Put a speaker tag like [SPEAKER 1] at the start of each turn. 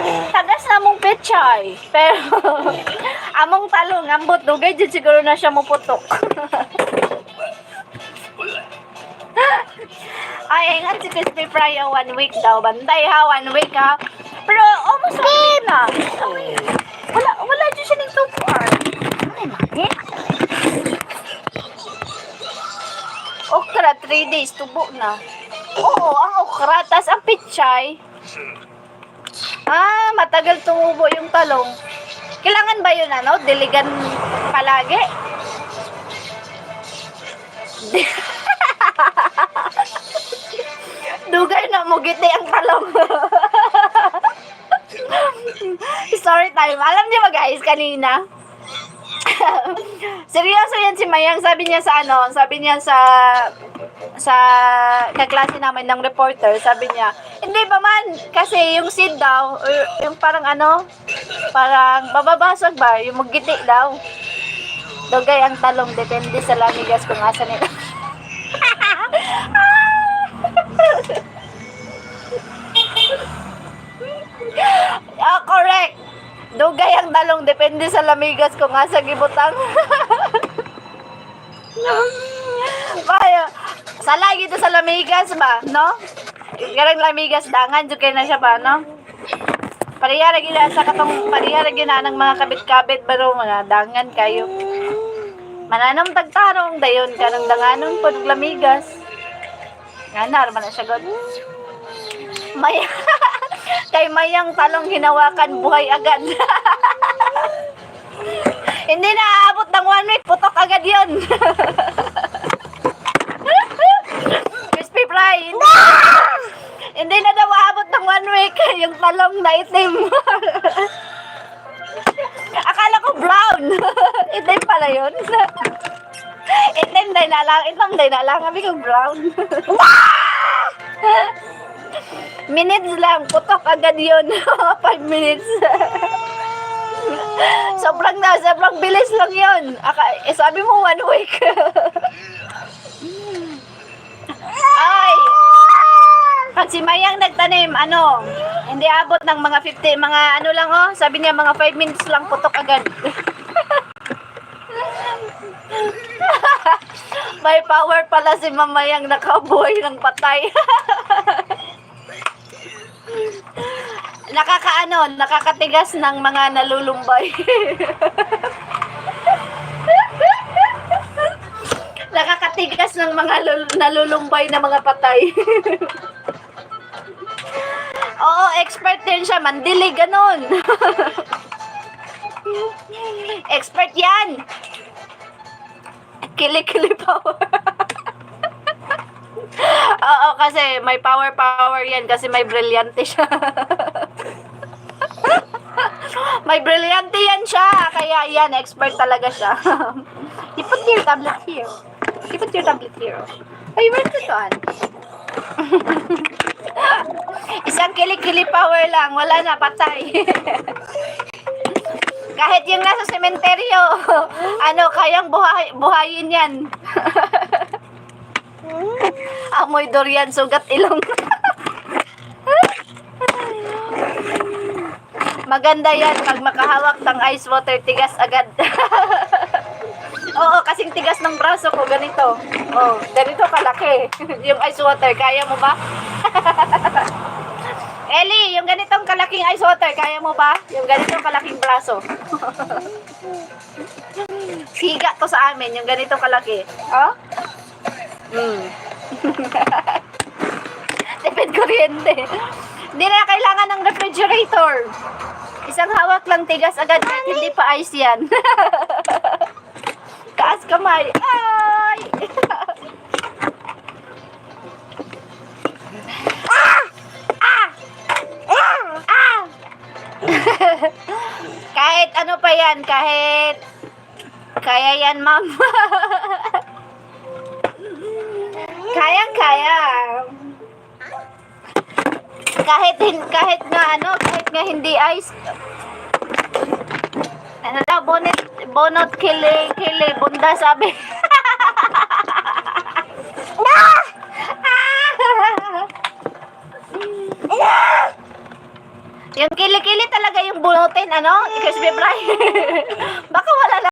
[SPEAKER 1] Tagas na mong pechay. Pero, among talong, ambot, dugay dyan siguro na siya muputok. Ay, ingat si Crispy Fry 1 week daw. Banday ha, 1 week ha. Pero, almost a week na. Wala dyan siya ng 2 hour. Ay, maki. Okra, 3 days, tubo na. Oo, ang okra, tas ang pechay. Matagal tumubo yung talong. Kailangan ba yun, diligan palagi? Dugay na mo giti ang talong. Story time. Alam niyo ba guys, kanina? Seryoso yan si Mayang. Sabi niya sa kaklase namin ng reporter, sabi niya, hindi pa man, kasi yung seed daw, yung parang parang bababasag ba, yung magiti daw. Dugay ang talong, depende sa lamigas kung asa nila. Correct. Dugay ang talong, depende sa lamigas kung asa gibutang. Bayo, sala gito sa lamigas ba, no? Garang lamigas dangan jud kay na siya ba, no? Parihara gina sa katong parihara gina ng mga kabit-kabit baro mga dangan kayo. Mananong tagtarong dayon kanang danganon pud lamigas. Nganar man na siya god. May kay Mayang talong hinawakan buhay agad. Hindi na aabot ng 1 week, putok agad yun. Crispy Fry, hindi na daw aabot ng 1 week, yung talong na itim. Akala ko brown. Itim pala yun. Itim day na lang, sabi ko brown. Minutes lang, putok agad yun. 5 minutes. Sobrang bilis lang yun. Sabi mo 1 week. Ay, pag si Mayang nagtanim, hindi abot ng mga 50, sabi niya mga 5 minutes lang, putok agad. May power pala si Mamayang nakabuhay ng patay. Nakakatigas ng mga nalulumbay. Nakakatigas ng mga nalulumbay na mga patay. Oo, expert din siya, mandili, ganun. Expert yan. Kili-kili power. Oo, kasi may power yan kasi may brilyante siya. May brilyante yan siya. Kaya yan, expert talaga siya. You put your tablet here. Ay, where's this one? Isang kili-kili power lang. Wala na, patay. Kahit yung nasa sementeryo, kayang buhayin yan. Amoy durian, sugat ilong. Maganda yan pag makahawak ng ice water, tigas agad. Oo, kasing tigas ng braso ko, ganito. Oh, ganito kalaki. Yung ice water, kaya mo ba? Ellie, yung ganitong kalaking ice water, kaya mo ba? Yung ganitong kalaking braso. Siga to sa amin, yung ganitong kalaki. Oh? Tipid kuryente. Hindi na kailangan ng refrigerator. Isang hawak lang, tigas agad kahit hindi pa ice yan. Taas kamay. Ay! Kahit ano pa yan, kahit kaya yan, ma'am. Kayang-kaya. Kahit nga hindi ice. Ano daw, bonot kili, bunda sabi. Yung kili-kili talaga yung bunutin, ano? Crispy fry. Baka wala